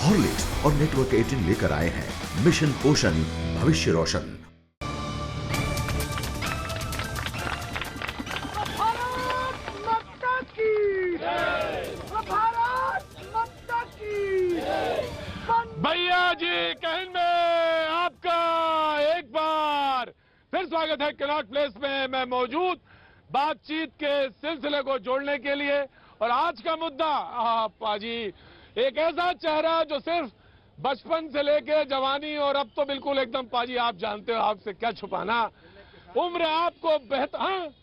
Horlicks और network 18 लेकर आए हैं मिशन पोषण भविष्य रोशन। भैया जी कहन में आपका एक बार फिर स्वागत है। कनॉट प्लेस में मैं मौजूद बातचीत के सिलसिले को जोड़ने के लिए। और आज का मुद्दा पाजी एक ऐसा चेहरा जो सिर्फ बचपन से लेके जवानी और अब तो बिल्कुल एकदम पाजी आप जानते हो, आपसे क्या छुपाना, उम्र आपको बेहतर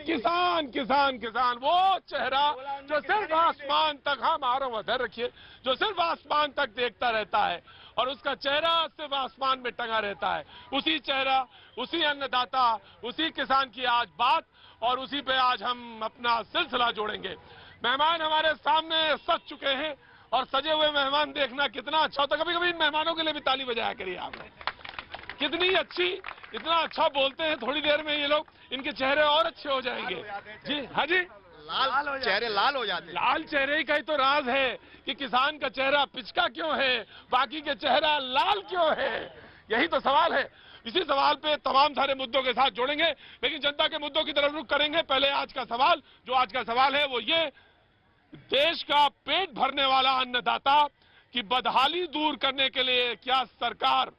किसान किसान किसान वो चेहरा जो सिर्फ आसमान तक, हाँ मारो वधर रखिए, जो सिर्फ आसमान तक देखता रहता है और उसका चेहरा सिर्फ आसमान में टंगा रहता है। उसी चेहरा, उसी अन्नदाता, उसी किसान की आज बात और उसी पे आज हम अपना सिलसिला जोड़ेंगे। मेहमान हमारे सामने सज चुके हैं और सजे हुए मेहमान देखना कितना अच्छा होता है। कभी कभी इन मेहमानों के लिए भी ताली बजाया करिए आपने, कितनी अच्छी, इतना अच्छा बोलते हैं। थोड़ी देर में ये लोग, इनके चेहरे और अच्छे हो जाएंगे। जी हाँ जी, लाल चेहरे लाल हो जाते हैं। लाल चेहरे का ही तो राज है कि किसान का चेहरा पिचका क्यों है, बाकी के चेहरा लाल क्यों है, यही तो सवाल है। इसी सवाल पे तमाम सारे मुद्दों के साथ जोड़ेंगे, लेकिन जनता के मुद्दों की तरफ रुख करेंगे। पहले आज का सवाल, जो आज का सवाल है वो ये, देश का पेट भरने वाला अन्नदाता की बदहाली दूर करने के लिए क्या सरकार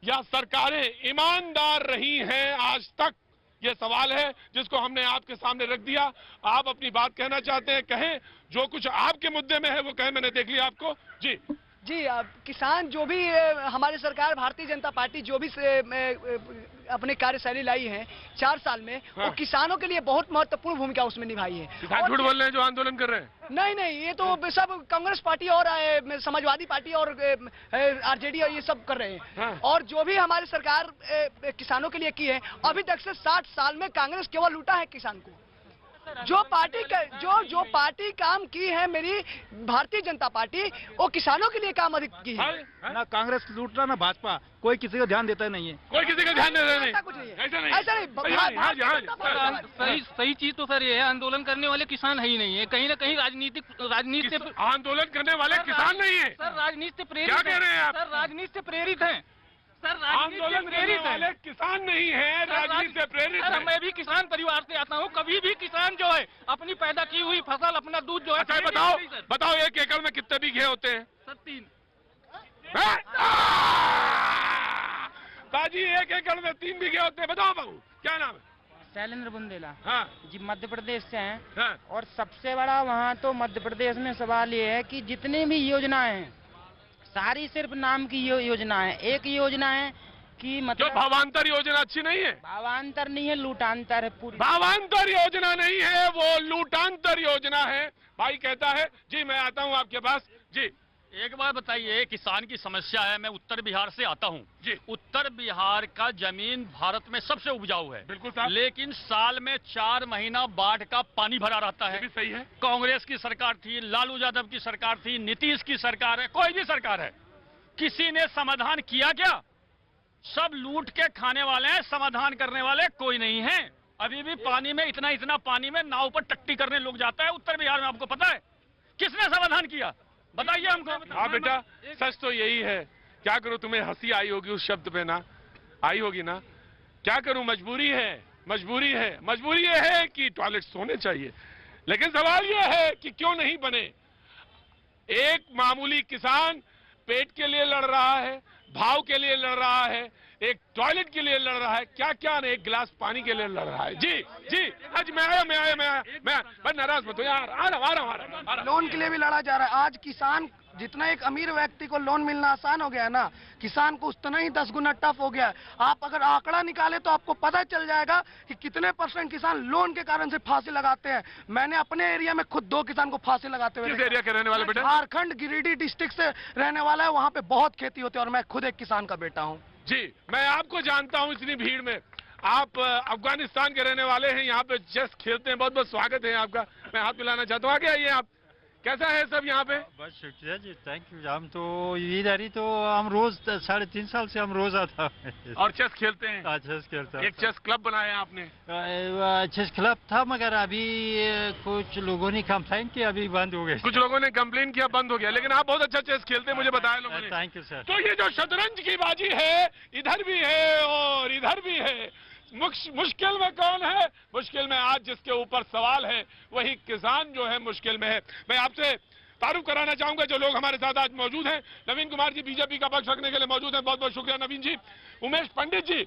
या सरकारें ईमानदार रही हैं आज तक, ये सवाल है जिसको हमने आपके सामने रख दिया। आप अपनी बात कहना चाहते हैं कहें, जो कुछ आपके मुद्दे में है वो कहें, मैंने देख लिया आपको। जी जी, किसान जो भी हमारी सरकार भारतीय जनता पार्टी जो भी अपने कार्यशैली लाई है 4 साल में, हाँ। वो किसानों के लिए बहुत महत्वपूर्ण भूमिका उसमें निभाई है। किसान झूठ बोल रहे हैं जो आंदोलन कर रहे हैं? नहीं, ये तो सब कांग्रेस पार्टी और समाजवादी पार्टी और आरजेडी और ये सब कर रहे हैं। हाँ। और जो भी हमारी सरकार किसानों के लिए की है, अभी तक से 60 साल में कांग्रेस केवल लूटा है किसान को। जो पार्टी काम की है मेरी भारतीय जनता पार्टी, वो किसानों के लिए काम अधिक की है। ना कांग्रेस लूट रहा, ना भाजपा, कोई किसी को ध्यान देता नहीं है। कोई किसी का ध्यान नहीं, ऐसा कुछ नहीं है, ऐसा नहीं, ऐसा नहीं। सही चीज तो सर ये है, आंदोलन करने वाले किसान है ही नहीं है। कहीं ना कहीं राजनीति से आंदोलन करने वाले किसान नहीं है सर, राजनीति से प्रेरित क्या कह रहे हैं आप? सर राजनीति से प्रेरित हैं सर, आंदोलन करने वाले किसान नहीं है, राजनीति से प्रेरित सर, है। मैं भी किसान परिवार से आता हूँ। कभी भी किसान जो है अपनी पैदा की हुई फसल, अपना दूध जो है। अच्छा बताओ 1 एकड़ में कितने बीघे होते हैं? सर 3। बाजी 1 एकड़ में 3 बीघे होते हैं। बताओ बाबू क्या नाम है? शैलेंद्र बुंदेला। हाँ जी, मध्य प्रदेश से हैं। हाँ। और सबसे बड़ा वहाँ तो मध्य प्रदेश में सवाल ये है कि जितनी भी योजनाएं हैं सारी सिर्फ नाम की योजना है। एक योजना है कि मतलब भावांतर योजना अच्छी नहीं है? भावांतर नहीं है, लूटांतर है पूरी। भावांतर योजना नहीं है, वो लूटांतर योजना है। भाई कहता है जी मैं आता हूँ आपके पास। जी एक बार बताइए, किसान की समस्या है। मैं उत्तर बिहार से आता हूँ जी। उत्तर बिहार का जमीन भारत में सबसे उपजाऊ है, बिल्कुल साहब। लेकिन साल में 4 महीना बाढ़ का पानी भरा रहता है। ये भी सही है। कांग्रेस की सरकार थी, लालू यादव की सरकार थी, नीतीश की सरकार है, कोई भी सरकार है, किसी ने समाधान किया क्या? सब लूट के खाने वाले हैं, समाधान करने वाले कोई नहीं है। अभी भी पानी में इतना पानी में नाव पर टट्टी करने लोग जाता है उत्तर बिहार में, आपको पता है? किसने समाधान किया बताइए हमको। हाँ बेटा, सच तो यही है। क्या करूं, तुम्हें हंसी आई होगी उस शब्द पे ना, आई होगी ना। क्या करूं, मजबूरी है। मजबूरी ये है कि टॉयलेट होने चाहिए, लेकिन सवाल ये है कि क्यों नहीं बने। एक मामूली किसान पेट के लिए लड़ रहा है, भाव के लिए लड़ रहा है, एक टॉयलेट के लिए लड़ रहा है, क्या एक गिलास पानी के लिए लड़ रहा है। जी आज मैं आया नाराज मत हो यार, आ रहा हूं। लोन के लिए भी लड़ा जा रहा है। आज किसान, जितना एक अमीर व्यक्ति को लोन मिलना आसान हो गया है ना, किसान को उतना ही 10 गुना टफ हो गया है। आप अगर आंकड़ा निकाले तो आपको पता चल जाएगा कि कितने % किसान लोन के कारण से फांसी लगाते हैं। मैंने अपने एरिया में खुद 2 किसान को फांसी लगाते हुए। किस एरिया के रहने वाले बेटा? झारखंड गिरिडीह डिस्ट्रिक्ट से रहने वाला है। वहाँ पे बहुत खेती होती है और मैं खुद एक किसान का बेटा हूँ। जी मैं आपको जानता हूँ इतनी भीड़ में। आप अफगानिस्तान के रहने वाले हैं, यहाँ पे चेस खेलते हैं। बहुत बहुत स्वागत है आपका। मैं हाथ मिलाना चाहता हूँ, आगे आइए आप। कैसा है सब यहाँ पे? बस शुक्रिया जी, थैंक यू। हम तो इधर ही तो हम रोज 3.5 साल से हम रोज आता है। और चेस खेलते हैं? चेस खेलता एक चेस क्लब बनाया आपने? चेस क्लब था, मगर अभी कुछ लोगों ने कंप्लेन किया, अभी बंद हो गए। कुछ लोगों ने कंप्लेन किया, बंद हो गया, लेकिन आप बहुत अच्छा चेस खेलते हैं, मुझे बताया लोगों ने। Thank you sir. तो ये जो शतरंज की बाजी है, इधर भी है और इधर भी है। मुश्किल में कौन है? मुश्किल में आज जिसके ऊपर सवाल है वही किसान जो है मुश्किल में है। मैं आपसे तारुफ कराना चाहूंगा जो लोग हमारे साथ आज मौजूद हैं। नवीन कुमार जी बीजेपी का पक्ष रखने के लिए मौजूद हैं, बहुत बहुत शुक्रिया नवीन जी। उमेश पंडित जी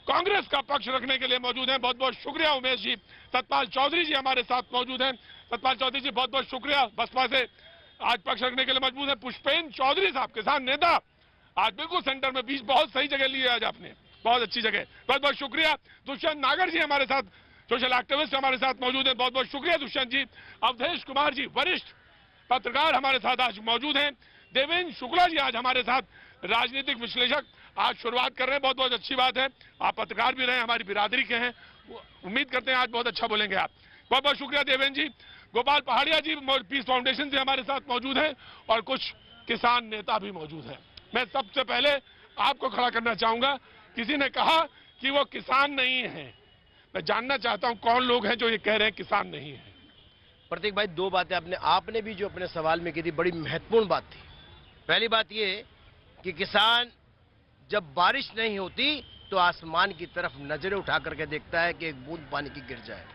कांग्रेस का पक्ष रखने के लिए मौजूद हैं, बहुत बहुत शुक्रिया उमेश जी। सतपाल चौधरी जी हमारे साथ मौजूद हैं, सतपाल चौधरी जी बहुत बहुत शुक्रिया, बसपा से आज पक्ष रखने के लिए मौजूद है। पुष्पेंद्र चौधरी साहब किसान नेता, आज बिल्कुल सेंटर में, बीच बहुत सही जगह ली है आज आपने, बहुत अच्छी जगह, बहुत बहुत शुक्रिया। दुष्यंत नागर जी हमारे साथ सोशल एक्टिविस्ट हमारे साथ मौजूद हैं, बहुत बहुत शुक्रिया दुष्यंत जी। अवधेश कुमार जी वरिष्ठ पत्रकार हमारे साथ आज मौजूद हैं। देवेंद्र शुक्ला जी आज हमारे साथ राजनीतिक विश्लेषक आज शुरुआत कर रहे हैं, बहुत बहुत अच्छी बात है। आप पत्रकार भी रहे, हमारी बिरादरी के हैं, उम्मीद करते हैं आज बहुत अच्छा बोलेंगे आप। बहुत बहुत शुक्रिया देवेंद्र जी। गोपाल पहाड़िया जी पीस फाउंडेशन से हमारे साथ मौजूद हैं और कुछ किसान नेता भी मौजूद हैं। मैं सबसे पहले आपको खड़ा करना चाहूंगा। किसी ने कहा कि वो किसान नहीं है, मैं जानना चाहता हूं कौन लोग हैं जो ये कह रहे हैं किसान नहीं है। प्रतीक भाई, दो बातें आपने भी जो अपने सवाल में की थी, बड़ी महत्वपूर्ण बात थी। पहली बात ये कि किसान जब बारिश नहीं होती तो आसमान की तरफ नजरें उठा करके देखता है कि एक बूंद पानी की गिर जाए।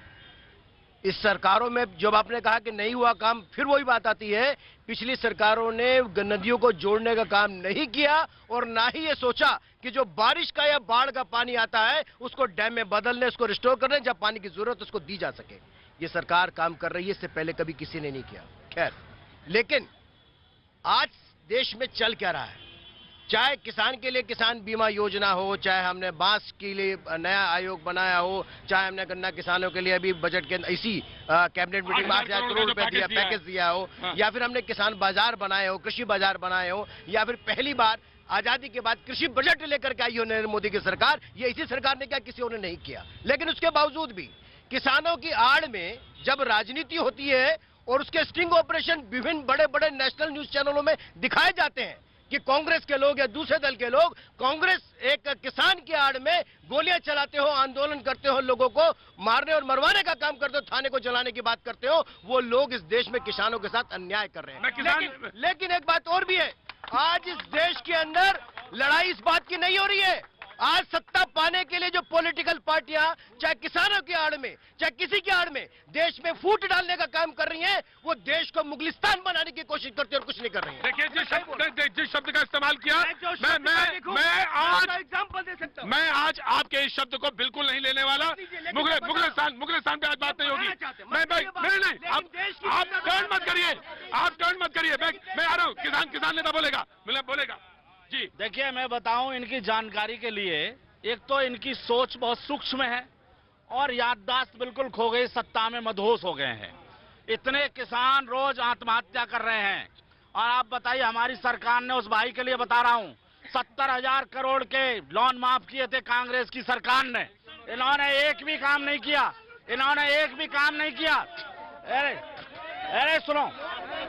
इस सरकारों में जब आपने कहा कि नहीं हुआ काम, फिर वही बात आती है, पिछली सरकारों ने नदियों को जोड़ने का काम नहीं किया और ना ही ये सोचा कि जो बारिश का या बाढ़ का पानी आता है उसको डैम में बदलने, उसको रिस्टोर करने, जब पानी की जरूरत उसको दी जा सके। ये सरकार काम कर रही है, इससे पहले कभी किसी ने नहीं किया। खैर, लेकिन आज देश में चल क्या रहा है, चाहे किसान के लिए किसान बीमा योजना हो, चाहे हमने बांस के लिए नया आयोग बनाया हो, चाहे हमने गन्ना किसानों के लिए अभी बजट के इसी कैबिनेट मीटिंग में 8,000 करोड़ रुपए दिया, पैकेज दिया हो, या फिर हमने किसान बाजार बनाए हो, कृषि बाजार बनाए हो, या फिर पहली बार आजादी के बाद कृषि बजट लेकर के आई हो नरेंद्र मोदी की सरकार। ये इसी सरकार ने किया, किसी और ने नहीं किया। लेकिन उसके बावजूद भी किसानों की आड़ में जब राजनीति होती है और उसके स्टिंग ऑपरेशन विभिन्न बड़े बड़े नेशनल न्यूज चैनलों में दिखाए जाते हैं कि कांग्रेस के लोग या दूसरे दल के लोग कांग्रेस एक किसान की आड़ में गोलियां चलाते हो, आंदोलन करते हो, लोगों को मारने और मरवाने का काम करते हो, थाने को जलाने की बात करते हो, वो लोग इस देश में किसानों के साथ अन्याय कर रहे हैं। लेकिन एक बात और भी है, आज इस देश के अंदर लड़ाई इस बात की नहीं हो रही है। आज सत्ता पाने के लिए जो पॉलिटिकल पार्टियां चाहे किसानों की आड़ में चाहे किसी की आड़ में देश में फूट डालने का काम कर रही हैं, वो देश को मुगलिस्तान बनाने की कोशिश करती है और कुछ नहीं कर रही है। देखिए जिस शब्द का इस्तेमाल किया, मैं आज आपके इस शब्द को बिल्कुल नहीं लेने वाला। मुगलिस्तान पे आज बात नहीं होगी। नहीं, आप टर्न मत करिए, आप टर्न मत करिए। मैं आ रहा हूँ, किसान नेता बोलेगा जी। देखिए, मैं बताऊं इनकी जानकारी के लिए, एक तो इनकी सोच बहुत सूक्ष्म है और याददाश्त बिल्कुल खो गई, सत्ता में मदहोश हो गए हैं। इतने किसान रोज आत्महत्या कर रहे हैं और आप बताइए, हमारी सरकार ने, उस भाई के लिए बता रहा हूं, 70,000 करोड़ के लोन माफ किए थे कांग्रेस की सरकार ने। इन्होंने एक भी काम नहीं किया, इन्होंने एक भी काम नहीं किया। अरे सुनो,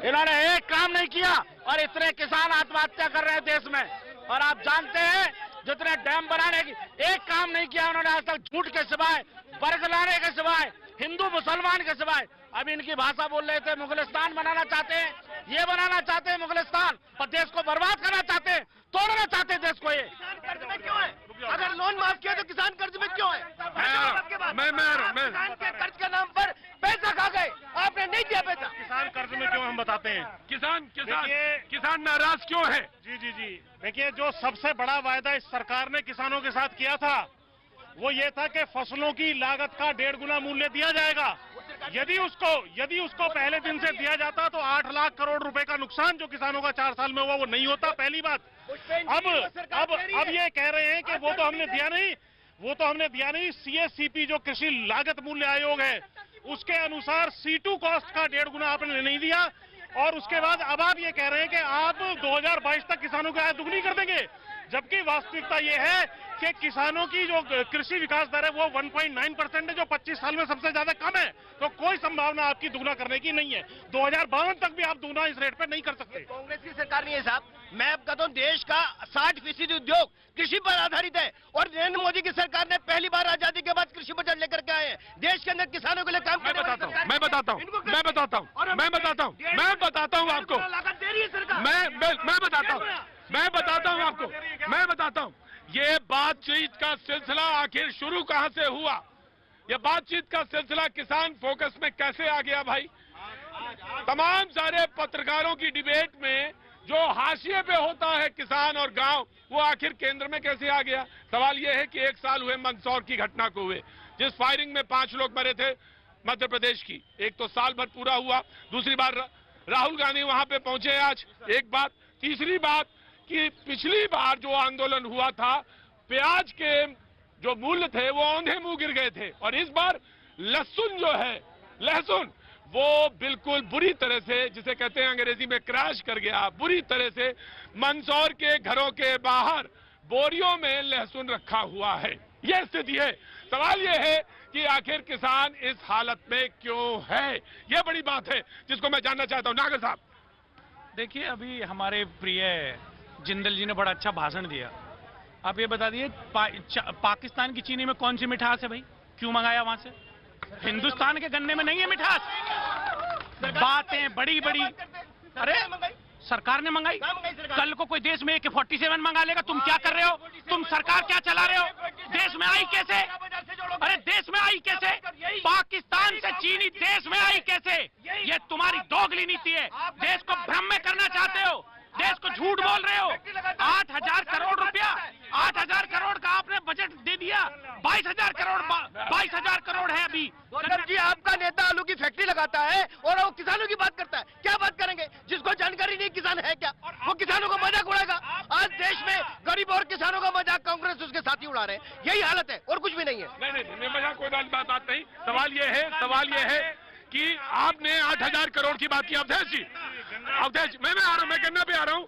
इन्होंने एक काम नहीं किया और इतने किसान आत्महत्या कर रहे हैं देश में। और आप जानते हैं, जितने डैम बनाने की एक काम नहीं किया उन्होंने आज तक, झूठ के सिवाय, बरगलाने के सिवाय, हिंदू मुसलमान के सिवाय। अभी इनकी भाषा बोल रहे थे, मुगलिस्तान बनाना चाहते हैं, ये बनाना चाहते हैं मुगलिस्तान, पर देश को बर्बाद करना चाहते हैं, तोड़ना चाहते हैं देश को। ये कर्ज में क्यों है? अगर लोन माफ किया तो किसान कर्ज में क्यों है? मैं के कर्ज के नाम पर पैसा खा गए, आपने नहीं दिया पैसा। किसान कर्ज में क्यों, हम बताते हैं। किसान नाराज क्यों है? जी, देखिए, जो सबसे बड़ा वायदा इस सरकार ने किसानों के साथ किया था वो ये था कि फसलों की लागत का 1.5 गुना मूल्य दिया जाएगा। यदि उसको पहले दिन से दिया जाता तो 8 लाख करोड़ रुपए का नुकसान जो किसानों का 4 साल में हुआ वो नहीं होता। पहली बात। अब ये कह रहे हैं कि वो तो हमने दिया नहीं। CSCP जो कृषि लागत मूल्य आयोग है, उसके अनुसार C2 कॉस्ट का 1.5 गुना आपने नहीं दिया। और उसके बाद अब आप ये कह रहे हैं कि आप 2022 तक किसानों की आय दुगनी कर देंगे, जबकि वास्तविकता ये है कि किसानों की जो कृषि विकास दर है वो 1.9% है, जो 25 साल में सबसे ज्यादा कम है। तो कोई संभावना आपकी दुगना करने की नहीं है। 2052 तक भी आप दुगना इस रेट पे नहीं कर सकते। कांग्रेस की सरकार नहीं है साहब। मैं अब कहता हूँ देश का 60% उद्योग कृषि पर आधारित है और नरेंद्र मोदी की सरकार ने पहली बार आजादी के बाद कृषि बजट लेकर के आए हैं। देश के अंदर किसानों के लिए काम मैं बताता हूँ आपको, मैं बताता हूँ आपको, मैं बताता हूँ ये बातचीत का सिलसिला आखिर शुरू कहां से हुआ। ये बातचीत का सिलसिला किसान फोकस में कैसे आ गया भाई। तमाम सारे पत्रकारों की डिबेट में जो हाशिए पे होता है किसान और गांव, वो आखिर केंद्र में कैसे आ गया। सवाल यह है कि 1 साल हुए मंदसौर की घटना को हुए, जिस फायरिंग में 5 लोग मरे थे मध्य प्रदेश की। एक तो साल भर पूरा हुआ, दूसरी बार राहुल गांधी वहां पे पहुंचे आज, एक बात। तीसरी बात कि पिछली बार जो आंदोलन हुआ था प्याज के जो मूल्य थे वो औंधे मुंह गिर गए थे, और इस बार लहसुन जो है, लहसुन वो बिल्कुल बुरी तरह से, जिसे कहते हैं अंग्रेजी में क्रैश कर गया। बुरी तरह से मंदसौर के घरों के बाहर बोरियों में लहसुन रखा हुआ है। यह स्थिति है। सवाल यह है कि आखिर किसान इस हालत में क्यों है, यह बड़ी बात है जिसको मैं जानना चाहता हूं। नागर साहब देखिए, अभी हमारे प्रिय जिंदल जी ने बड़ा अच्छा भाषण दिया। आप ये बता दिए पाकिस्तान की चीनी में कौन सी मिठास है भाई, क्यों मंगाया वहां से? हिंदुस्तान के गन्ने में नहीं है मिठास। बातें बड़ी बड़ी, अरे सरकार ने मंगाई, कल को कोई देश में AK-47 मंगा लेगा। तुम क्या कर रहे हो? तुम सरकार क्या चला रहे हो? देश में आई कैसे? अरे देश में आई कैसे? पाकिस्तान से चीनी देश में आई कैसे? ये तुम्हारी दोगली नीति है। देश को भ्रम में करना चाहते हो, देश को झूठ बोल रहे हो। 8,000 करोड़ रुपया, 8,000 करोड़ का आपने बजट दे दिया। 22,000 करोड़, 22,000 करोड़ है अभी। गौतम जी, आपका नेता आलू की फैक्ट्री लगाता है और वो किसानों की बात करता है। क्या बात करेंगे? जिसको जानकारी नहीं किसान है क्या, वो किसानों को मजाक उड़ाएगा। आज देश में गरीब और किसानों का मजाक कांग्रेस उसके साथी उड़ा रहे हैं। यही हालत है और कुछ भी नहीं है। नहीं, मजाक कोई बात नहीं। सवाल यह है कि आपने 8,000 करोड़ की बात की। अवधेश जी, अवधेश, मैं आ रहा हूं, मैं गन्ने पे आ रहा हूं,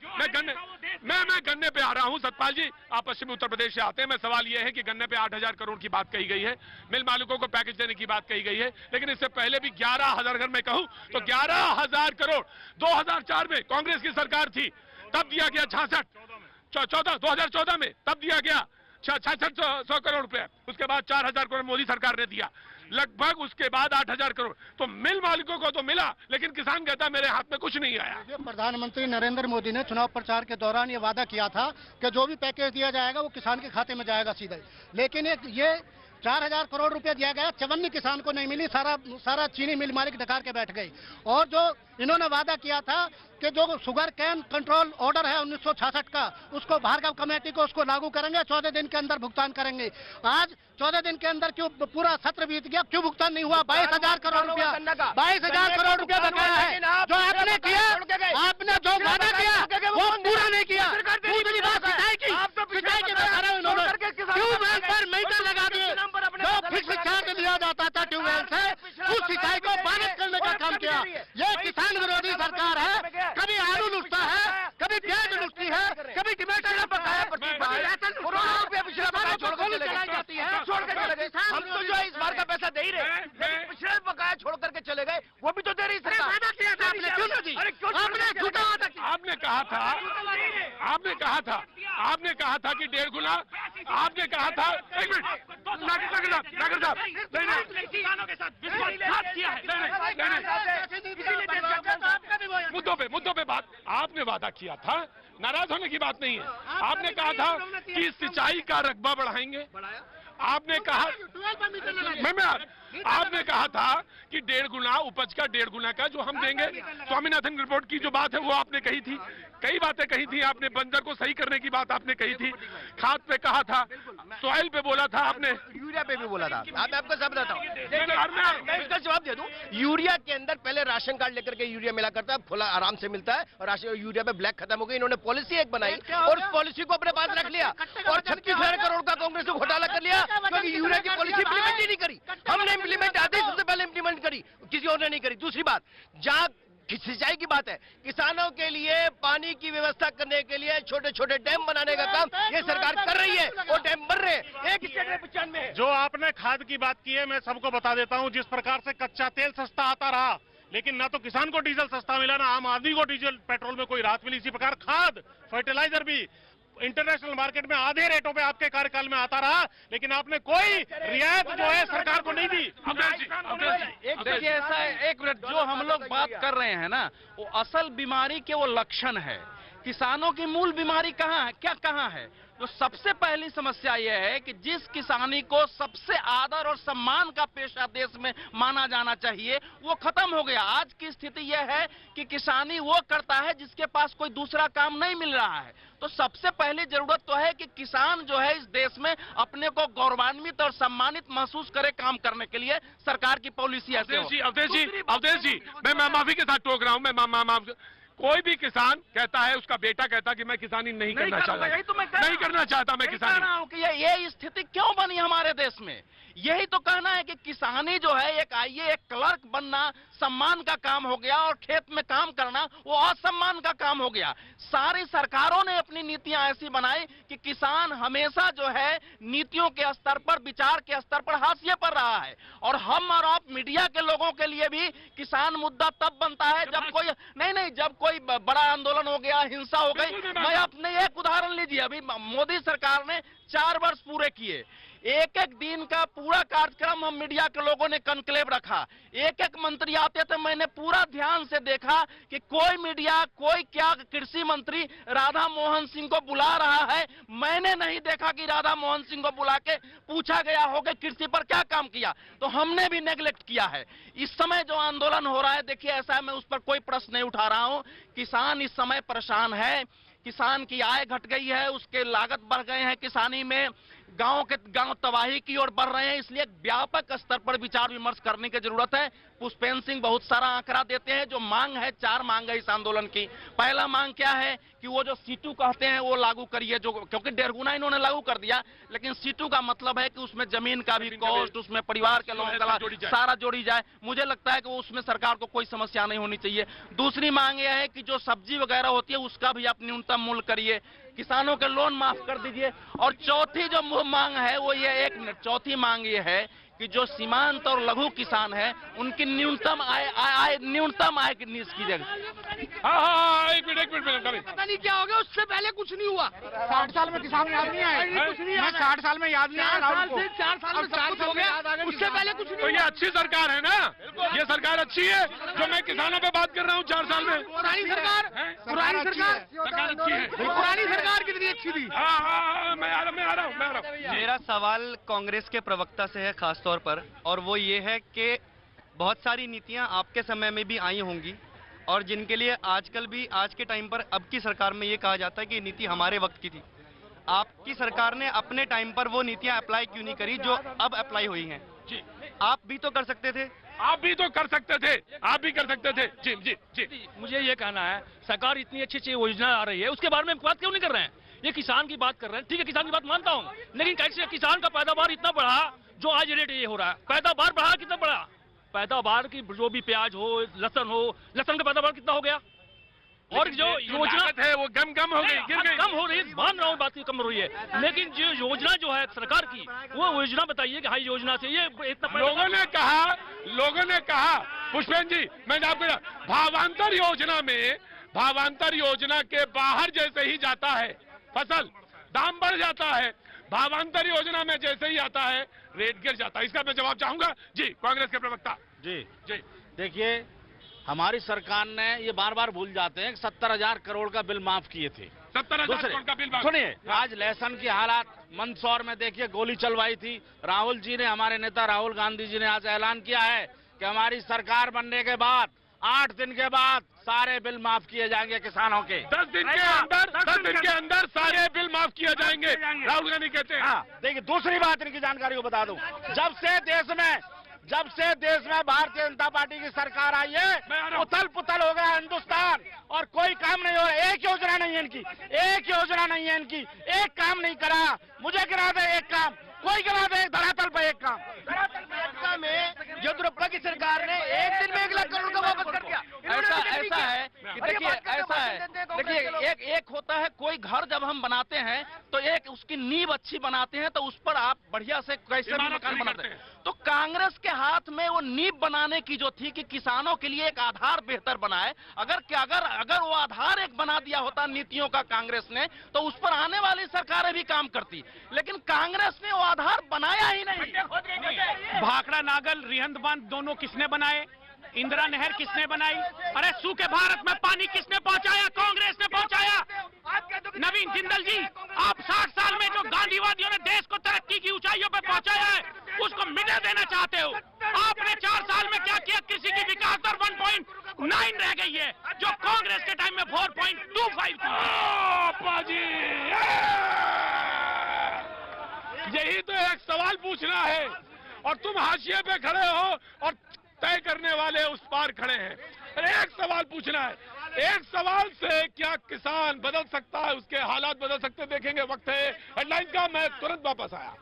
मैं गन्ने पे आ रहा हूं। सतपाल जी, आप पश्चिमी उत्तर प्रदेश से आते हैं। मैं सवाल यह है कि गन्ने पे 8,000 करोड़ की बात कही गई है, मिल मालिकों को पैकेज देने की बात कही गई है, लेकिन इससे पहले भी 11,000, अगर मैं कहूं तो 11,000 करोड़ 2004 में कांग्रेस की सरकार थी, तब दिया गया 2014 में तब दिया गया 6600 करोड़ रुपए। उसके बाद 4,000 करोड़ मोदी सरकार ने दिया, लगभग उसके बाद 8,000 करोड़। तो मिल मालिकों को तो मिला, लेकिन किसान कहता मेरे हाथ में कुछ नहीं आया। प्रधानमंत्री नरेंद्र मोदी ने चुनाव प्रचार के दौरान ये वादा किया था कि जो भी पैकेज दिया जाएगा वो किसान के खाते में जाएगा सीधे, लेकिन ये 4,000 करोड़ रुपए दिया गया, चवन्नी किसान को नहीं मिली। सारा चीनी मिल मालिक डकार के बैठ गई। और जो इन्होंने वादा किया था कि जो शुगर कैन कंट्रोल ऑर्डर है 1966 का, उसको भार्गव कमेटी को उसको लागू करेंगे, 14 दिन के अंदर भुगतान करेंगे। आज 14 दिन के अंदर क्यों पूरा सत्र बीत गया, क्यों भुगतान नहीं हुआ? 22,000 करोड़ रुपया, 22,000 करोड़ रुपया बकाया है। जो आपने किया, आपने जो वादा किया वो पूरा नहीं किया। दूसरी बात सिंचाई की बता रहा हूं, इन्होंने ट्यूबवेल पर मीटर लगा दिए। जो फिक्स चार्ज लिया जाता था ट्यूबवेल से, उस सिंचाई को बाधित करने का काम किया। ये किसान विरोधी सरकार है। कभी आलू लुटता है, कभी प्याज लुटती है, कभी टमाटर बकाया जाती है। हम तो जो इस बार का पैसा दे ही रहे, लेकिन पिछले बकाया छोड़ करके चले गए, वो भी तो दे रही सरकार। आपने क्यों नहीं दी? आपने झूठा वादा किया। आपने कहा था कि 1.5 गुना। आपने कहा था, एक मिनट नागर साहब, किसानों के साथ विश्वासघात किया है। मुद्दों पे बात। आपने वादा किया था, नाराज होने की बात नहीं है। आपने कहा था कि सिंचाई का रकबा बढ़ाएंगे। आपने कहा, आपने कहा था कि 1.5 गुना उपज का 1.5 गुना का जो हम देंगे। स्वामीनाथन रिपोर्ट की जो बात है वो आपने कही थी, कई बातें कही थी आपने। बंजर को सही करने की बात आपने कही थी, खाद पे कहा था, सॉइल पे बोला था आपने, यूरिया पे भी बोला था। मैं आपको सब बताता हूँ, मैं इसका जवाब दे दूं। यूरिया के अंदर पहले राशन कार्ड लेकर के यूरिया मिला करता है, फुला आराम से मिलता है, और यूरिया पे ब्लैक खत्म हो गई। इन्होंने पॉलिसी एक बनाई और उस पॉलिसी को अपने पास रख लिया और 36,000 करोड़ का कांग्रेस ने घोटाला कर लिया, क्योंकि यूरिया की पॉलिसी इम्प्लीमेंट ही नहीं करी। हमने इम्प्लीमेंट आते ही सबसे पहले इम्प्लीमेंट करी, किसी और ने नहीं करी। दूसरी बात, जहां सिंचाई की बात है, किसानों के लिए पानी की व्यवस्था करने के लिए छोटे छोटे डैम बनाने का काम ये सरकार कर रही है और डैम बन रहे हैं। एक स्टेट में 95 है। जो आपने खाद की बात की है, मैं सबको बता देता हूं, जिस प्रकार से कच्चा तेल सस्ता आता रहा, लेकिन ना तो किसान को डीजल सस्ता मिला, ना आम आदमी को डीजल पेट्रोल में कोई राहत मिली। इसी प्रकार खाद, फर्टिलाइजर भी इंटरनेशनल मार्केट में आधे रेटों पे आपके कार्यकाल में आता रहा, लेकिन आपने कोई रियायत जो है सरकार को नहीं दी। देखिए ऐसा है, एक मिनट, जो हम लोग बात कर रहे हैं ना, वो असल बीमारी के वो लक्षण है। किसानों की मूल बीमारी कहाँ है, क्या कहाँ है? तो सबसे पहली समस्या यह है कि जिस किसानी को सबसे आदर और सम्मान का पेशा देश में माना जाना चाहिए, वो खत्म हो गया। आज की स्थिति यह है कि किसानी वो करता है जिसके पास कोई दूसरा काम नहीं मिल रहा है। तो सबसे पहली जरूरत तो है कि किसान जो है इस देश में अपने को गौरवान्वित और सम्मानित महसूस करे काम करने के लिए। सरकार की पॉलिसी ऐसे हो। अवधेश जी, मैं माफी के साथ टोक रहा हूँ। मैं कोई भी किसान कहता है, उसका बेटा कहता कि मैं किसानी नहीं करना चाहता, यही तो मैं नहीं करना चाहता मैं किसानी। कह रहा हूं कि ये स्थिति क्यों बनी हमारे देश में। यही तो कहना है कि किसानी जो है एक क्लर्क बनना सम्मान का काम हो गया और खेत में काम करना वो असम्मान का काम हो गया। सारी सरकारों ने अपनी नीतियां ऐसी बनाई कि किसान हमेशा जो है नीतियों के स्तर पर, विचार के स्तर पर हाशिए पर रहा है। और हम और आप मीडिया के लोगों के लिए भी किसान मुद्दा तब बनता है जब कोई जब कोई बड़ा आंदोलन हो गया, हिंसा हो गई। मैं अपने एक उदाहरण लीजिए, अभी मोदी सरकार ने 4 वर्ष पूरे किए, एक एक दिन का पूरा कार्यक्रम हम मीडिया के लोगों ने कॉन्क्लेव रखा। एक एक मंत्री आते थे, मैंने पूरा ध्यान से देखा कि कोई मीडिया, कोई क्या कृषि मंत्री राधा मोहन सिंह को बुला रहा है। मैंने नहीं देखा कि राधा मोहन सिंह को बुला के पूछा गया हो कि कृषि पर क्या काम किया। तो हमने भी नेग्लेक्ट किया है। इस समय जो आंदोलन हो रहा है, देखिए ऐसा है, मैं उस पर कोई प्रश्न नहीं उठा रहा हूं। किसान इस समय परेशान है, किसान की आय घट गई है, उसके लागत बढ़ गए हैं, किसानी में गांव तबाही की ओर बढ़ रहे हैं। इसलिए व्यापक स्तर पर विचार विमर्श करने की जरूरत है। पुष्पेन सिंह बहुत सारा आंकड़ा देते हैं। जो मांग है, 4 मांग है इस आंदोलन की। पहला मांग क्या है कि वो जो सीटू कहते हैं वो लागू करिए, जो क्योंकि 1.5 गुना इन्होंने लागू कर दिया, लेकिन सीटू का मतलब है कि उसमें जमीन का भी कॉस्ट, उसमें परिवार के लोगों का सारा जोड़ी जाए। मुझे लगता है कि उसमें सरकार को कोई समस्या नहीं होनी चाहिए। दूसरी मांग यह है कि जो सब्जी वगैरह होती है उसका भी आप न्यूनतम मूल्य करिए, किसानों के लोन माफ कर दीजिए। और चौथी जो मांग है वो ये, 1 मिनट, चौथी मांग ये है कि जो सीमांत और लघु किसान है उनकी न्यूनतम आय की निश्चित की जाएगी। हाँ, एक मिनट पता नहीं क्या हो गया, उससे पहले कुछ नहीं हुआ। 60 साल में किसान याद नहीं आए, मैं 60 साल में याद नहीं आया, 4 साल में सब कुछ हो गया, उससे पहले कुछ नहीं। तो ये अच्छी सरकार है ना, ये सरकार अच्छी है जो मैं किसानों पे बात कर रहा हूँ। 4 साल में पुरानी सरकार अच्छी है, पुरानी सरकार कितनी अच्छी थी। हाँ, मैं आ रहा हूँ। मेरा सवाल कांग्रेस के प्रवक्ता से है खासतौर पर, और वो ये है कि बहुत सारी नीतियां आपके समय में भी आई होंगी और जिनके लिए आजकल भी, आज के टाइम पर अब की सरकार में ये कहा जाता है कि नीति हमारे वक्त की थी। आपकी सरकार ने अपने टाइम पर वो नीतियां अप्लाई क्यों नहीं करी जो अब अप्लाई हुई हैं? जी, आप भी तो कर सकते थे। आप भी तो कर सकते थे, आप भी कर सकते थे। जी जी जी, मुझे ये कहना है, सरकार इतनी अच्छी अच्छी योजना आ रही है, उसके बारे में बात क्यों नहीं कर रहे हैं? ये किसान की बात कर रहे हैं, ठीक है, किसान की बात मानता हूँ, लेकिन कैसे किसान का पैदावार इतना बढ़ा जो आज रेट ये हो रहा है? पैदावार बढ़ा, कितना बढ़ा? पैदावार की जो भी प्याज हो, लहसुन का पैदावार कितना हो गया? और जो योजना है वो कम हो गई, गिर गई, कम हो रही है, मान रहा हूँ बात की कम हो रही है, लेकिन जो योजना जो है सरकार की, वो योजना बताइए कि हाँ योजना से ये इतना। लोगों ने कहा पुष्पेन जी, मैंने आपको भावांतर योजना के बाहर जैसे ही जाता है फसल, दाम बढ़ जाता है। भावांतर योजना में जैसे ही आता है रेट गिर जाता है। इसका मैं जवाब चाहूंगा। जी, कांग्रेस के प्रवक्ता। जी, देखिए, हमारी सरकार ने ये बार बार भूल जाते हैं कि 70,000 करोड़ का बिल माफ किए थे। 70,000 करोड़ का बिल माफ। सुनिए, आज लहसुन की हालात, मंदसौर में देखिए गोली चलवाई थी। राहुल जी ने, हमारे नेता राहुल गांधी जी ने आज ऐलान किया है कि हमारी सरकार बनने के बाद 8 दिन के बाद सारे बिल माफ किए जाएंगे किसानों के। 10 दिन के अंदर सारे बिल माफ किए जाएंगे, राहुल गांधी कहते हैं। हाँ, देखिए, दूसरी बात इनकी जानकारी को बता दूं, जब से देश में भारतीय जनता पार्टी की सरकार आई है, उथल पुथल हो गया हिंदुस्तान और कोई काम नहीं हो रहा। एक योजना नहीं है इनकी, एक काम नहीं करा। मुझे गिरा दे एक काम, कोई गिरा दे धरातल पे एक काम। कर्नाटका में येदियुरप्पा की सरकार ने एक दिन में 1 लाख करोड़ का वापस कर दिया। ऐसा है कि देखिए, ऐसा है, देखिए एक होता है कोई घर जब हम बनाते हैं तो एक उसकी नींव अच्छी बनाते हैं तो उस पर आप बढ़िया से कैसे भी मकान बनाते हैं। तो कांग्रेस के हाथ में वो नींव बनाने की जो थी कि किसानों के लिए एक आधार बेहतर बनाए, अगर वो आधार एक बना दिया होता नीतियों का कांग्रेस ने तो उस पर आने वाली सरकारें भी काम करती, लेकिन कांग्रेस ने वो आधार बनाया ही नहीं। भाखड़ा नागल रिहंद बांध दोनों किसने बनाए? इंदिरा नहर किसने बनाई? अरे सूखे भारत में पानी किसने पहुंचाया? कांग्रेस ने पहुंचाया। नवीन जिंदल जी, आप 60 साल में जो गांधीवादियों ने देश को तरक्की की ऊंचाइयों पर पहुंचाया है उसको मिटा देना चाहते हो। आपने 4 साल में क्या किया? कृषि की विकास दर 1.9 रह गई है जो कांग्रेस के टाइम में 4.25 पाजी, यही तो एक सवाल पूछना है और तुम हाशिए पे खड़े हो और तय करने वाले उस पार खड़े हैं। एक सवाल पूछना है, एक सवाल से क्या किसान बदल सकता है, उसके हालात बदल सकते? देखेंगे, वक्त है हेडलाइन का, मैं तुरंत वापस आया।